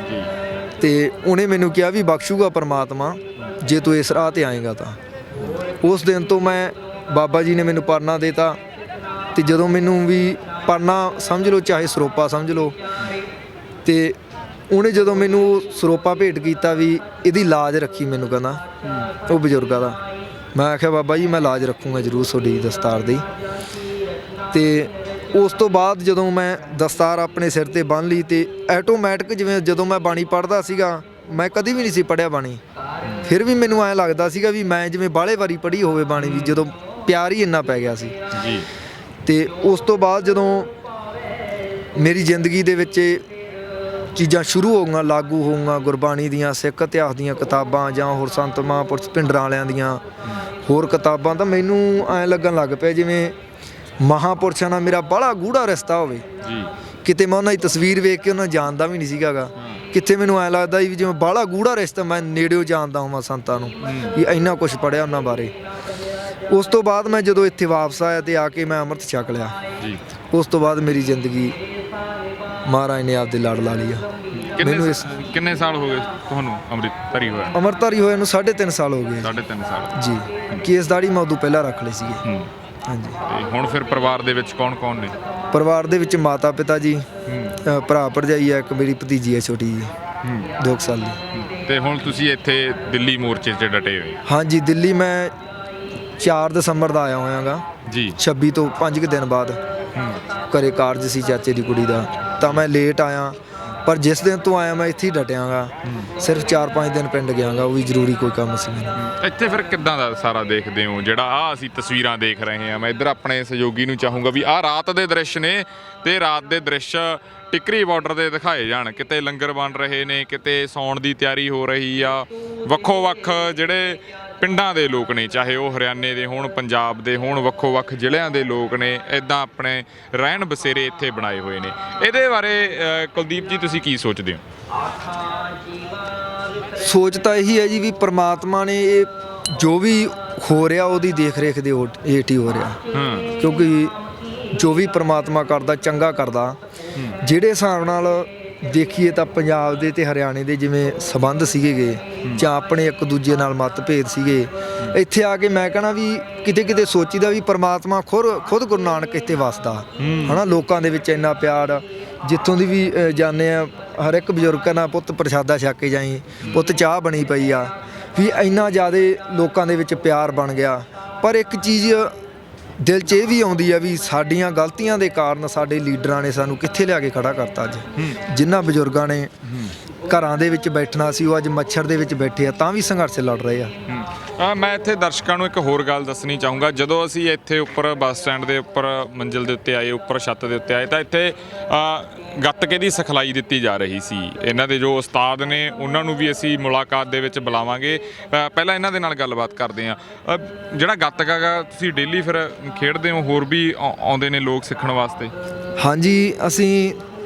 ਤੇ ਉਹਨੇ ਮੈਨੂੰ ਕਿਹਾ ਵੀ ਬਖਸ਼ੂਗਾ ਪ੍ਰਮਾਤਮਾ ਜੇ ਤੂੰ ਇਸ ਰਾਹ 'ਤੇ ਆਏਗਾ ਤਾਂ। ਉਸ ਦਿਨ ਤੋਂ ਮੈਂ ਬਾਬਾ ਜੀ ਨੇ ਮੈਨੂੰ ਪਰਨਾ ਦੇਤਾ। ਤੇ ਜਦੋਂ ਮੈਨੂੰ ਵੀ ਪਰਨਾ ਸਮਝ ਲਓ ਚਾਹੇ ਸਰੋਪਾ ਸਮਝ ਲਓ, ਤੇ ਉਹਨੇ ਜਦੋਂ ਮੈਨੂੰ ਸਰੋਪਾ ਭੇਟ ਕੀਤਾ ਵੀ ਇਹਦੀ ਲਾਜ ਰੱਖੀ, ਮੈਨੂੰ ਕਹਿੰਦਾ ਉਹ ਬਜ਼ੁਰਗਾਂ ਦਾ। ਮੈਂ ਆਖਿਆ ਬਾਬਾ ਜੀ ਮੈਂ ਲਾਜ ਰੱਖੂੰਗਾ ਜ਼ਰੂਰ ਤੁਹਾਡੀ ਦਸਤਾਰ ਦੀ। ਤੇ ਉਸ ਤੋਂ ਬਾਅਦ ਜਦੋਂ ਮੈਂ ਦਸਤਾਰ ਆਪਣੇ ਸਿਰ 'ਤੇ ਬੰਨ੍ਹ ਲਈ ਤੇ ਐਟੋਮੈਟਿਕ ਜਿਵੇਂ ਜਦੋਂ ਮੈਂ ਬਾਣੀ ਪੜ੍ਹਦਾ ਸੀਗਾ, ਮੈਂ ਕਦੀ ਵੀ ਨਹੀਂ ਸੀ ਪੜ੍ਹਿਆ ਬਾਣੀ, ਫਿਰ ਵੀ ਮੈਨੂੰ ਐਂ ਲੱਗਦਾ ਸੀਗਾ ਵੀ ਮੈਂ ਜਿਵੇਂ ਬਾਹਲੇ ਵਾਰੀ ਪੜ੍ਹੀ ਹੋਵੇ ਬਾਣੀ, ਵੀ ਜਦੋਂ ਪਿਆਰ ਹੀ ਇੰਨਾ ਪੈ ਗਿਆ ਸੀ ਜੀ। ਤੇ ਉਸ ਤੋਂ ਬਾਅਦ ਜਦੋਂ ਮੇਰੀ ਜ਼ਿੰਦਗੀ ਦੇ ਵਿੱਚ ਚੀਜ਼ਾਂ ਸ਼ੁਰੂ ਹੋ ਗਈਆਂ, ਲਾਗੂ ਹੋ ਗਈਆਂ, ਗੁਰਬਾਣੀ ਦੀਆਂ, ਸਿੱਖ ਇਤਿਹਾਸ ਦੀਆਂ ਕਿਤਾਬਾਂ ਜਾਂ ਹੋਰ ਸੰਤ ਮਹਾਂਪੁਰਸ਼ ਭਿੰਡਰਾਂ ਵਾਲਿਆਂ ਦੀਆਂ ਹੋਰ ਕਿਤਾਬਾਂ, ਤਾਂ ਮੈਨੂੰ ਐਂ ਲੱਗਣ ਲੱਗ ਪਿਆ ਜਿਵੇਂ ਮਹਾਂਪੁਰਸ਼ਾਂ ਨਾਲ ਮੇਰਾ ਬਾਹਲਾ ਗੂੜਾ ਰਿਸ਼ਤਾ ਹੋਵੇ ਜੀ। ਕਿਤੇ ਮੈਂ ਉਹਨਾਂ ਦੀ ਤਸਵੀਰ ਵੇਖ ਕੇ ਉਹਨਾਂ ਜਾਣਦਾ ਵੀ ਨਹੀਂ ਸੀਗਾ ਗਾ, ਕਿੱਥੇ ਮੈਨੂੰ ਐਂ ਲੱਗਦਾ ਵੀ ਜਿਵੇਂ ਬਾਹਲਾ ਗੂੜਾ ਰਿਸ਼ਤਾ, ਮੈਂ ਨੇੜਿਓਂ ਜਾਣਦਾ ਹੋਵਾਂ ਸੰਤਾਂ ਨੂੰ, ਵੀ ਇੰਨਾ ਕੁਛ ਪੜ੍ਹਿਆ ਉਹਨਾਂ ਬਾਰੇ। ਉਸ ਤੋਂ ਬਾਅਦ ਮੈਂ ਜਦੋਂ ਇੱਥੇ ਵਾਪਸ ਆਇਆ ਤੇ ਆ ਕੇ ਮੈਂ ਅੰਮ੍ਰਿਤ ਛਕ ਲਿਆ ਜੀ। ਉਸ ਤੋਂ ਬਾਅਦ ਮੇਰੀ ਜ਼ਿੰਦਗੀ ਮਹਾਰਾਜ ਨੇ ਆਪਦੇ ਲੜ ਲਾ ਲਈ ਆ। ਕਿੰਨੇ ਸਾਲ ਹੋ ਗਏ ਤੁਹਾਨੂੰ ਅੰਮ੍ਰਿਤਧਾਰੀ ਹੋਇਆ? ਅੰਮ੍ਰਿਤਧਾਰੀ ਹੋਏ ਨੂੰ 3.5 ਸਾਲ ਹੋ ਗਏ। 3.5 ਸਾਲ ਜੀ। ਕੇਸ ਦਾੜੀ ਮੈਂ ਉਦੋਂ ਪਹਿਲਾਂ ਰੱਖ ਲਈ ਸੀਗੀ। ਹਾਂਜੀ। ਤੇ ਹੁਣ ਫਿਰ ਪਰਿਵਾਰ ਦੇ ਵਿੱਚ ਕੌਣ ਨੇ? ਪਰਿਵਾਰ ਦੇ ਵਿੱਚ ਮਾਤਾ ਪਿਤਾ ਜੀ, ਭਰਾ ਭਰਜਾਈ ਆ, ਇੱਕ ਮੇਰੀ ਭਤੀਜੀ ਹੈ ਛੋਟੀ ਜੀ 2 ਸਾਲ ਦੀ। ਤੇ ਹੁਣ ਤੁਸੀਂ ਇੱਥੇ ਦਿੱਲੀ ਮੋਰਚੇ 'ਚ ਡਟੇ ਹੋਏ? ਹਾਂਜੀ, ਦਿੱਲੀ ਮੈਂ 4 ਦਸੰਬਰ ਦਾ ਆਇਆ ਹੋਇਆਗਾ ਜੀ। 26 ਤੋਂ 5 ਕੁ ਦਿਨ ਬਾਅਦ ਘਰੇ ਕਾਰਜ ਸੀ ਚਾਚੇ ਦੀ ਕੁੜੀ ਦਾ, ਤਾਂ ਮੈਂ ਲੇਟ ਆਇਆ। ਪਰ ਜਿਸ ਦਿਨ ਤੋਂ ਆਇਆ ਮੈਂ ਇੱਥੇ ਹੀ ਡਟਿਆਗਾ। ਸਿਰਫ 4-5 ਦਿਨ ਪਿੰਡ ਗਿਆਗਾ, ਉਹ ਵੀ ਜ਼ਰੂਰੀ ਕੋਈ ਕੰਮ ਸੀ ਮੈਨੂੰ। ਇੱਥੇ ਫਿਰ ਕਿੱਦਾਂ ਦਾ ਸਾਰਾ ਦੇਖਦੇ ਹੋ ਜਿਹੜਾ ਆਹ ਅਸੀਂ ਤਸਵੀਰਾਂ ਦੇਖ ਰਹੇ ਹਾਂ? ਮੈਂ ਇੱਧਰ ਆਪਣੇ ਸਹਿਯੋਗੀ ਨੂੰ ਚਾਹੂੰਗਾ ਵੀ ਆਹ ਰਾਤ ਦੇ ਦ੍ਰਿਸ਼ ਨੇ, ਤੇ ਰਾਤ ਦੇ ਦ੍ਰਿਸ਼ ਟਿੱਕਰੀ ਬਾਰਡਰ ਦੇ ਦਿਖਾਏ ਜਾਣ। ਕਿਤੇ ਲੰਗਰ ਬਣ ਰਹੇ ਨੇ, ਕਿਤੇ ਸੌਣ ਦੀ ਤਿਆਰੀ ਹੋ ਰਹੀ ਆ। ਵੱਖੋ ਵੱਖ ਜਿਹੜੇ ਪਿੰਡਾਂ ਦੇ ਲੋਕ ਨੇ, ਚਾਹੇ ਉਹ ਹਰਿਆਣੇ ਦੇ ਹੋਣ, ਪੰਜਾਬ ਦੇ ਹੋਣ, ਵੱਖੋ ਵੱਖ ਜ਼ਿਲ੍ਹਿਆਂ ਦੇ ਲੋਕ ਨੇ, ਇੱਦਾਂ ਆਪਣੇ ਰਹਿਣ ਬਸੇਰੇ ਇੱਥੇ ਬਣਾਏ ਹੋਏ ਨੇ। ਇਹਦੇ ਬਾਰੇ ਕੁਲਦੀਪ ਜੀ ਤੁਸੀਂ ਕੀ ਸੋਚਦੇ ਹੋ? ਸੋਚ ਤਾਂ ਇਹੀ ਹੈ ਜੀ ਵੀ ਪ੍ਰਮਾਤਮਾ ਨੇ ਇਹ ਜੋ ਵੀ ਹੋ ਰਿਹਾ ਉਹਦੀ ਦੇਖ ਰੇਖ ਦੇ ਹੇਠ ਹੀ ਹੋ ਰਿਹਾ। ਕਿਉਂਕਿ ਜੋ ਵੀ ਪ੍ਰਮਾਤਮਾ ਕਰਦਾ ਚੰਗਾ ਕਰਦਾ। ਜਿਹੜੇ ਹਿਸਾਬ ਨਾਲ ਦੇਖੀਏ ਤਾਂ ਪੰਜਾਬ ਦੇ ਤੇ ਹਰਿਆਣੇ ਦੇ ਜਿਵੇਂ ਸੰਬੰਧ ਸੀਗੇ ਜਾਂ ਆਪਣੇ ਇੱਕ ਦੂਜੇ ਨਾਲ ਮਤਭੇਦ ਸੀਗੇ, ਇੱਥੇ ਆ ਕੇ ਮੈਂ ਕਹਿਣਾ ਵੀ ਕਿਤੇ ਕਿਤੇ ਸੋਚੀਦਾ ਵੀ ਪ੍ਰਮਾਤਮਾ ਖੁਦ ਗੁਰੂ ਨਾਨਕ ਇੱਥੇ ਵਸਦਾ ਹੈ ਨਾ। ਲੋਕਾਂ ਦੇ ਵਿੱਚ ਇੰਨਾ ਪਿਆਰ, ਜਿੱਥੋਂ ਦੀ ਵੀ ਜਾਂਦੇ ਆ ਹਰ ਇੱਕ ਬਜ਼ੁਰਗ ਕਹਿੰਦਾ ਪੁੱਤ ਪ੍ਰਸ਼ਾਦਾ ਛਕ ਕੇ ਜਾਈ, ਪੁੱਤ ਚਾਹ ਬਣੀ ਪਈ ਆ, ਵੀ ਇੰਨਾ ਜ਼ਿਆਦਾ ਲੋਕਾਂ ਦੇ ਵਿੱਚ ਪਿਆਰ ਬਣ ਗਿਆ। ਪਰ ਇੱਕ ਚੀਜ਼ ਦਿਲ 'ਚ ਇਹ ਵੀ ਆਉਂਦੀ ਆ ਵੀ ਸਾਡੀਆਂ ਗਲਤੀਆਂ ਦੇ ਕਾਰਨ ਸਾਡੇ ਲੀਡਰਾਂ ਨੇ ਸਾਨੂੰ ਕਿੱਥੇ ਲਿਆ ਕੇ ਖੜਾ ਕਰਤਾ। ਅੱਜ ਜਿਨ੍ਹਾਂ ਬਜ਼ੁਰਗਾਂ ਨੇ ਘਰਾਂ ਦੇ ਵਿੱਚ ਬੈਠਣਾ ਸੀ ਉਹ ਅੱਜ ਮੱਛਰ ਦੇ ਵਿੱਚ ਬੈਠੇ ਆ ਤਾਂ ਵੀ ਸੰਘਰਸ਼ ਲੜ ਰਹੇ ਆ। ਮੈਂ ਇੱਥੇ ਦਰਸ਼ਕਾਂ ਨੂੰ ਇੱਕ ਹੋਰ ਗੱਲ ਦੱਸਣੀ ਚਾਹੂੰਗਾ। ਜਦੋਂ ਅਸੀਂ ਇੱਥੇ ਉੱਪਰ ਬੱਸ ਸਟੈਂਡ ਦੇ ਉੱਪਰ ਮੰਜ਼ਿਲ ਦੇ ਉੱਤੇ ਆਏ, ਉੱਪਰ ਛੱਤ ਦੇ ਉੱਤੇ ਆਏ, ਤਾਂ ਇੱਥੇ ਗੱਤਕੇ ਦੀ ਸਿਖਲਾਈ ਦਿੱਤੀ ਜਾ ਰਹੀ ਸੀ। ਇਹਨਾਂ ਦੇ ਜੋ ਉਸਤਾਦ ਨੇ ਉਹਨਾਂ ਨੂੰ ਵੀ ਅਸੀਂ ਮੁਲਾਕਾਤ ਦੇ ਵਿੱਚ ਬੁਲਾਵਾਂਗੇ। ਪਹਿਲਾਂ ਇਹਨਾਂ ਦੇ ਨਾਲ ਗੱਲਬਾਤ ਕਰਦੇ ਹਾਂ। ਜਿਹੜਾ ਗੱਤਕਾ ਗਾ ਤੁਸੀਂ ਡੇਲੀ ਫਿਰ ਖੇਡਦੇ ਹੋ, ਹੋਰ ਵੀ ਆਉਂਦੇ ਨੇ ਲੋਕ ਸਿੱਖਣ ਵਾਸਤੇ? ਹਾਂਜੀ, ਅਸੀਂ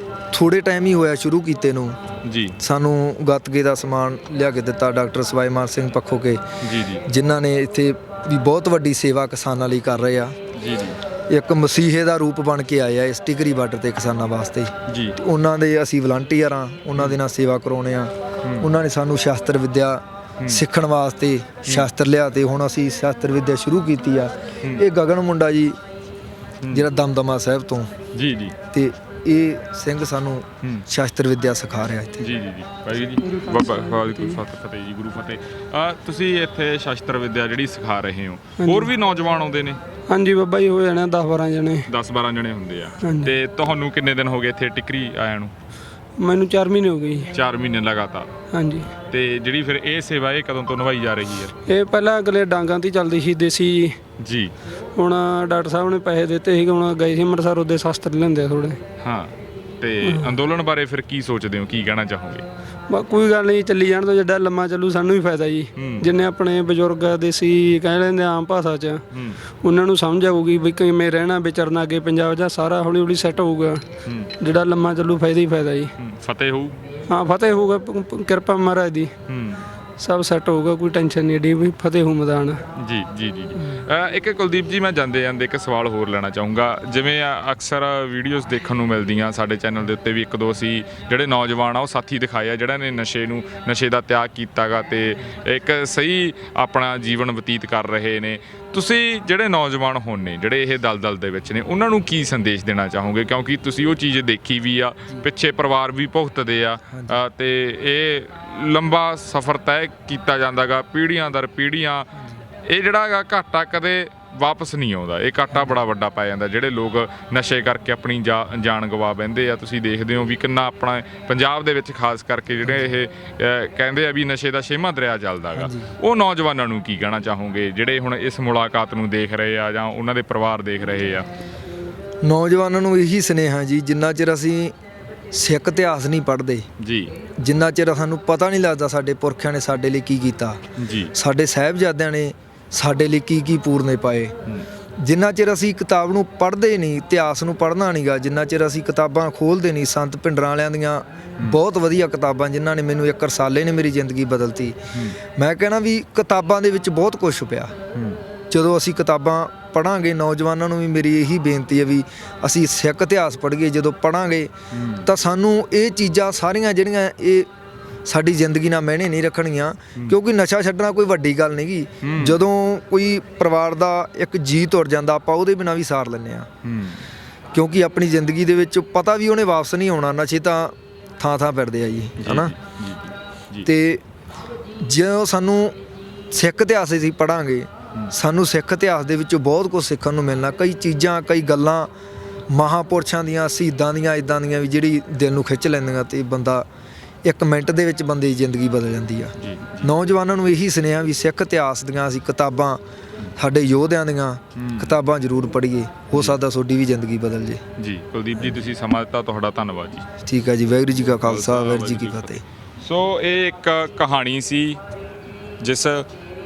ਥੋੜ੍ਹੇ ਟਾਈਮ ਹੀ ਹੋਇਆ ਸ਼ੁਰੂ ਕੀਤੇ ਨੂੰ ਜੀ। ਸਾਨੂੰ ਗੱਤਕੇ ਦਾ ਸਮਾਨ ਲਿਆ ਕੇ ਦਿੱਤਾ ਡਾਕਟਰ ਸਵਾਈਮਾਨ ਸਿੰਘ ਪੱਖੋਕੇ ਜੀ ਜੀ, ਜਿਨ੍ਹਾਂ ਨੇ ਇੱਥੇ ਵੀ ਬਹੁਤ ਵੱਡੀ ਸੇਵਾ ਕਿਸਾਨਾਂ ਲਈ ਕਰ ਰਹੇ ਆ। ਜੀ ਜੀ, ਇੱਕ ਮਸੀਹੇ ਦਾ ਰੂਪ ਬਣ ਕੇ ਆਏ ਆ ਇਸ ਟਿਕਰੀ ਬਾਰਡਰ ਤੇ ਕਿਸਾਨਾਂ ਵਾਸਤੇ ਜੀ। ਤੇ ਉਹਨਾਂ ਦੇ ਅਸੀਂ ਵਲੰਟੀਅਰ ਆ, ਉਹਨਾਂ ਦੇ ਨਾਲ ਸੇਵਾ ਕਰਾਉਂਦੇ ਆ। ਉਹਨਾਂ ਨੇ ਸਾਨੂੰ ਸ਼ਾਸਤਰ ਵਿੱਦਿਆ ਸਿੱਖਣ ਵਾਸਤੇ ਸ਼ਾਸਤਰ ਲਿਆ ਤੇ ਹੁਣ ਅਸੀਂ ਸ਼ਾਸਤਰ ਵਿੱਦਿਆ ਸ਼ੁਰੂ ਕੀਤੀ ਆ। ਇਹ ਗਗਨ ਮੁੰਡਾ ਜੀ ਜਿਹੜਾ ਦਮਦਮਾ ਸਾਹਿਬ ਤੋਂ, ਜੀ ਜੀ, ਤੇ ਇਹ ਸਿੰਘ ਸਾਨੂੰ ਸ਼ਾਸਤਰ ਵਿੱਦਿਆ ਸਿਖਾ ਰਿਹਾ ਇੱਥੇ। ਜੀ ਜੀ ਜੀ, ਭਾਈ ਜੀ ਵਾਹਿਗੁਰੂ ਫਤਿਹ ਜੀ, ਗੁਰੂ ਫਤਿਹ। ਤੁਸੀਂ ਇੱਥੇ ਸ਼ਾਸਤਰ ਵਿੱਦਿਆ ਜਿਹੜੀ ਸਿਖਾ ਰਹੇ ਹੋ, ਹੋਰ ਵੀ ਨੌਜਵਾਨ ਆਉਂਦੇ ਨੇ? ਹਾਂਜੀ ਬਾਬਾ ਜੀ, ਹੋ ਜਾਣੇ 10-12 ਜਣੇ। 10-12 ਜਣੇ ਹੁੰਦੇ ਆ। ਹਾਂਜੀ। ਤੇ ਤੁਹਾਨੂੰ ਕਿੰਨੇ ਦਿਨ ਹੋ ਗਏ ਇੱਥੇ ਟਿਕਰੀ ਆਇਆਂ ਨੂੰ? ਮੈਨੂੰ 4 ਮਹੀਨੇ ਹੋ ਗਏ ਜੀ। 4 ਮਹੀਨੇ ਲਗਾਤਾਰ। ਹਾਂਜੀ। ਤੇ ਜਿਹੜੀ ਫਿਰ ਇਹ ਸੇਵਾ ਇਹ ਕਦੋਂ ਤੋਂ ਨਿਭਾਈ ਜਾ ਰਹੀ ਹੈ? ਇਹ ਪਹਿਲਾਂ ਅਗਲੇ ਡਾਂਗਾਂ ਤੇ ਚੱਲਦੀ ਸੀ ਦੇਸੀ ਜੀ। ਹੁਣ ਡਾਕਟਰ ਸਾਹਿਬ ਨੇ ਪੈਸੇ ਦਿੱਤੇ ਸੀਗੇ, ਹੁਣ ਗਏ ਸੀ ਅੰਮ੍ਰਿਤਸਰ, ਉਹਦੇ ਸ਼ਾਸਤਰ ਲੈਂਦੇ ਆ ਥੋੜੇ। ਹਾਂ, ਤੇ ਅੰਦੋਲਨ ਬਾਰੇ ਫਿਰ ਕੀ ਸੋਚਦੇ ਹੋ, ਕੀ ਕਹਿਣਾ ਚਾਹੋਗੇ? ਬਸ ਕੋਈ ਗੱਲ ਨਹੀਂ, ਚੱਲੀ ਜਾਣ ਤੋਂ, ਜਿੱਡਾ ਲੰਮਾ ਚੱਲੂ ਸਾਨੂੰ ਵੀ ਫਾਇਦਾ ਜੀ। ਜਿੰਨੇ ਆਪਣੇ ਬਜ਼ੁਰਗ ਦੇਸੀ ਕਹਿ ਲੈਂਦੇ ਆਮ ਭਾਸ਼ਾ 'ਚ, ਉਹਨਾਂ ਨੂੰ ਸਮਝ ਆਊਗੀ ਵੀ ਕਿਵੇਂ ਰਹਿਣਾ ਵਿਚਰਨਾ ਅੱਗੇ ਪੰਜਾਬ ਜਾਂ ਸਾਰਾ ਹੌਲੀ ਹੌਲੀ ਸੈੱਟ ਹੋਊਗਾ। ਜਿਹੜਾ ਲੰਮਾ ਚੱਲੂ ਫਾਇਦਾ ਹੀ ਫਾਇਦਾ ਜੀ। ਫਤਿਹ ਹੋਊ? ਹਾਂ, ਫਤਿਹ ਹੋਊਗਾ, ਕਿਰਪਾ ਮਹਾਰਾਜ ਦੀ। ਸਭ ਸੈੱਟ ਹੋਊਗਾ, ਕੋਈ ਟੈਨਸ਼ਨ ਨਹੀਂ ਏਡੀ ਵੀ ਫਤਿਹ ਹੋ ਮੈਦਾਨ। ਜੀ ਜੀ ਜੀ। ਇੱਕ ਕੁਲਦੀਪ ਜੀ, ਮੈਂ ਜਾਂਦੇ ਜਾਂਦੇ ਇੱਕ ਸਵਾਲ ਹੋਰ ਲੈਣਾ ਚਾਹੂੰਗਾ। ਜਿਵੇਂ ਅਕਸਰ ਵੀਡੀਓਜ਼ ਦੇਖਣ ਨੂੰ ਮਿਲਦੀਆਂ ਸਾਡੇ ਚੈਨਲ ਦੇ ਉੱਤੇ ਵੀ, ਇੱਕ ਦੋ ਸੀ ਜਿਹੜੇ ਨੌਜਵਾਨ ਆ ਉਹ ਸਾਥੀ ਦਿਖਾਏ ਆ ਜਿਹੜਾ ਨੇ ਨਸ਼ੇ ਦਾ ਤਿਆਗ ਕੀਤਾ ਗਾ ਤੇ ਇੱਕ ਸਹੀ ਆਪਣਾ ਜੀਵਨ ਬਤੀਤ ਕਰ ਰਹੇ ਨੇ। ਤੁਸੀਂ ਜਿਹੜੇ ਨੌਜਵਾਨ ਹੁਣ ਨੇ ਜਿਹੜੇ ਇਹ ਦਲਦਲ ਦੇ ਵਿੱਚ ਨੇ, ਉਹਨਾਂ ਨੂੰ ਕੀ ਸੰਦੇਸ਼ ਦੇਣਾ ਚਾਹੋਗੇ? ਕਿਉਂਕਿ ਤੁਸੀਂ ਉਹ ਚੀਜ਼ ਦੇਖੀ ਵੀ ਆ, ਪਿੱਛੇ ਪਰਿਵਾਰ ਵੀ ਭੁਗਤਦੇ ਆ, ਤੇ ਇਹ ਲੰਬਾ ਸਫ਼ਰ ਤੈਅ ਕੀਤਾ ਜਾਂਦਾ ਗਾ ਪੀੜ੍ਹੀਆਂ ਦਰ ਪੀੜ੍ਹੀਆਂ। ਇਹ ਜਿਹੜਾ ਗਾ ਘਾਟਾ ਕਦੇ ਵਾਪਸ ਨਹੀਂ ਆਉਂਦਾ। ਇਹ ਘਾਟਾ ਬੜਾ ਵੱਡਾ ਪੈ ਜਾਂਦਾ ਜਿਹੜੇ ਲੋਕ ਨਸ਼ੇ ਕਰਕੇ ਆਪਣੀ ਜਾਨ ਗਵਾ ਬਹਿੰਦੇ ਆ। ਤੁਸੀਂ ਦੇਖਦੇ ਹੋ ਵੀ ਕਿੰਨਾ ਆਪਣਾ ਪੰਜਾਬ ਦੇ ਵਿੱਚ ਖਾਸ ਕਰਕੇ ਜਿਹੜੇ ਇਹ ਕਹਿੰਦੇ ਆ ਵੀ ਨਸ਼ੇ ਦਾ 6ਵਾਂ ਦਰਿਆ ਚੱਲਦਾ ਗਾ। ਉਹ ਨੌਜਵਾਨਾਂ ਨੂੰ ਕੀ ਕਹਿਣਾ ਚਾਹੋਗੇ ਜਿਹੜੇ ਹੁਣ ਇਸ ਮੁਲਾਕਾਤ ਨੂੰ ਦੇਖ ਰਹੇ ਆ ਜਾਂ ਉਹਨਾਂ ਦੇ ਪਰਿਵਾਰ ਦੇਖ ਰਹੇ ਆ? ਨੌਜਵਾਨਾਂ ਨੂੰ ਇਹੀ ਸੁਨੇਹਾ ਜੀ, ਜਿੰਨਾ ਚਿਰ ਅਸੀਂ ਸਿੱਖ ਇਤਿਹਾਸ ਨਹੀਂ ਪੜ੍ਹਦੇ ਜੀ, ਜਿੰਨਾ ਚਿਰ ਸਾਨੂੰ ਪਤਾ ਨਹੀਂ ਲੱਗਦਾ ਸਾਡੇ ਪੁਰਖਿਆਂ ਨੇ ਸਾਡੇ ਲਈ ਕੀ ਕੀਤਾ, ਜੀ, ਸਾਡੇ ਸਾਹਿਬਜ਼ਾਦਿਆਂ ਨੇ ਸਾਡੇ ਲਈ ਕੀ ਪੂਰਨੇ ਪਾਏ, ਜਿੰਨਾ ਚਿਰ ਅਸੀਂ ਕਿਤਾਬ ਨੂੰ ਪੜ੍ਹਦੇ ਨਹੀਂ, ਇਤਿਹਾਸ ਨੂੰ ਪੜ੍ਹਨਾ ਨਹੀਂਗਾ, ਜਿੰਨਾ ਚਿਰ ਅਸੀਂ ਕਿਤਾਬਾਂ ਖੋਲ੍ਹਦੇ ਨਹੀਂ। ਸੰਤ ਭਿੰਡਰਾਂ ਵਾਲਿਆਂ ਦੀਆਂ ਬਹੁਤ ਵਧੀਆ ਕਿਤਾਬਾਂ, ਜਿਨ੍ਹਾਂ ਨੇ ਮੈਨੂੰ ਇੱਕ ਰਸਾਲੇ ਨੇ ਮੇਰੀ ਜ਼ਿੰਦਗੀ ਬਦਲਤੀ। ਮੈਂ ਕਹਿਣਾ ਵੀ ਕਿਤਾਬਾਂ ਦੇ ਵਿੱਚ ਬਹੁਤ ਕੁਝ ਛੁਪਿਆ। ਜਦੋਂ ਅਸੀਂ ਕਿਤਾਬਾਂ ਪੜ੍ਹਾਂਗੇ, ਨੌਜਵਾਨਾਂ ਨੂੰ ਵੀ ਮੇਰੀ ਇਹੀ ਬੇਨਤੀ ਹੈ ਵੀ ਅਸੀਂ ਸਿੱਖ ਇਤਿਹਾਸ ਪੜ੍ਹੀਏ। ਜਦੋਂ ਪੜ੍ਹਾਂਗੇ ਤਾਂ ਸਾਨੂੰ ਇਹ ਚੀਜ਼ਾਂ ਸਾਰੀਆਂ ਜਿਹੜੀਆਂ ਇਹ ਸਾਡੀ ਜ਼ਿੰਦਗੀ ਨਾਲ ਮਾਇਨੇ ਨਹੀਂ ਰੱਖਣਗੀਆਂ, ਕਿਉਂਕਿ ਨਸ਼ਾ ਛੱਡਣਾ ਕੋਈ ਵੱਡੀ ਗੱਲ ਨਹੀਂ ਗੀ। ਜਦੋਂ ਕੋਈ ਪਰਿਵਾਰ ਦਾ ਇੱਕ ਜੀਅ ਤੁਰ ਜਾਂਦਾ, ਆਪਾਂ ਉਹਦੇ ਬਿਨਾਂ ਵੀ ਸਾਰ ਲੈਂਦੇ ਹਾਂ, ਕਿਉਂਕਿ ਆਪਣੀ ਜ਼ਿੰਦਗੀ ਦੇ ਵਿੱਚ ਪਤਾ ਵੀ ਉਹਨੇ ਵਾਪਸ ਨਹੀਂ ਆਉਣਾ। ਨਸ਼ੇ ਤਾਂ ਥਾਂ ਫਿਰਦੇ ਆ ਜੀ, ਹੈ ਨਾ। ਤੇ ਜਦੋਂ ਸਾਨੂੰ ਸਿੱਖ ਇਤਿਹਾਸ ਅਸੀਂ ਪੜ੍ਹਾਂਗੇ, ਸਾਨੂੰ ਸਿੱਖ ਇਤਿਹਾਸ ਦੇ ਵਿੱਚੋਂ ਬਹੁਤ ਕੁਝ ਸਿੱਖਣ ਨੂੰ ਮਿਲਣਾ। ਕਈ ਚੀਜ਼ਾਂ, ਕਈ ਗੱਲਾਂ ਮਹਾਂਪੁਰਸ਼ਾਂ ਦੀਆਂ, ਸ਼ਹੀਦਾਂ ਦੀਆਂ, ਇੱਦਾਂ ਦੀਆਂ ਵੀ ਜਿਹੜੀ ਦਿਲ ਨੂੰ ਖਿੱਚ ਲੈਂਦੀਆਂ ਤੇ ਬੰਦਾ ਇੱਕ ਮਿੰਟ ਦੇ ਵਿੱਚ ਬੰਦੇ ਦੀ ਜ਼ਿੰਦਗੀ ਬਦਲ ਜਾਂਦੀ ਆ। ਨੌਜਵਾਨਾਂ ਨੂੰ ਇਹੀ ਸੁਨੇਹਾ ਵੀ ਸਿੱਖ ਇਤਿਹਾਸ ਦੀਆਂ ਅਸੀਂ ਕਿਤਾਬਾਂ, ਸਾਡੇ ਯੋਧਿਆਂ ਦੀਆਂ ਕਿਤਾਬਾਂ ਜ਼ਰੂਰ ਪੜ੍ਹੀਏ। ਹੋ ਸਕਦਾ ਤੁਹਾਡੀ ਵੀ ਜ਼ਿੰਦਗੀ ਬਦਲ ਜੇ। ਜੀ ਕੁਲਦੀਪ ਜੀ, ਤੁਸੀਂ ਸਮਾਂ ਦਿੱਤਾ, ਤੁਹਾਡਾ ਧੰਨਵਾਦ ਜੀ। ਠੀਕ ਹੈ ਜੀ, ਵਾਹਿਗੁਰੂ ਜੀ ਕਾ ਖਾਲਸਾ, ਵਾਹਿਗੁਰੂ ਜੀ ਕੀ ਫਤਿਹ। ਸੋ ਇਹ ਇੱਕ ਕਹਾਣੀ ਸੀ, ਜਿਸ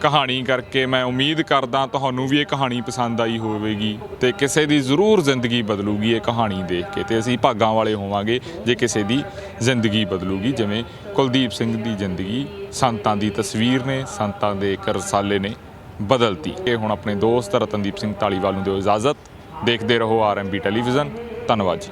ਕਹਾਣੀ ਕਰਕੇ ਮੈਂ ਉਮੀਦ ਕਰਦਾ ਤੁਹਾਨੂੰ ਵੀ ਇਹ ਕਹਾਣੀ ਪਸੰਦ ਆਈ ਹੋਵੇਗੀ ਤੇ ਕਿਸੇ ਦੀ ਜ਼ਰੂਰ ਜ਼ਿੰਦਗੀ ਬਦਲੂਗੀ ਇਹ ਕਹਾਣੀ ਦੇਖ ਕੇ। ਤੇ ਅਸੀਂ ਭਾਗਾਂ ਵਾਲੇ ਹੋਵਾਂਗੇ ਜੇ ਕਿਸੇ ਦੀ ਜ਼ਿੰਦਗੀ ਬਦਲੂਗੀ, ਜਿਵੇਂ ਕੁਲਦੀਪ ਸਿੰਘ ਦੀ ਜ਼ਿੰਦਗੀ ਸੰਤਾਂ ਦੀ ਤਸਵੀਰ ਨੇ, ਸੰਤਾਂ ਦੇ ਇੱਕ ਰਸਾਲੇ ਨੇ ਬਦਲਤੀ। ਇਹ ਹੁਣ ਆਪਣੇ ਦੋਸਤ ਰਤਨਦੀਪ ਸਿੰਘ ਢਾਲੀਵਾਲ ਨੂੰ ਦਿਓ ਇਜਾਜ਼ਤ। ਦੇਖਦੇ ਰਹੋ RMB ਟੈਲੀਵਿਜ਼ਨ। ਧੰਨਵਾਦ ਜੀ।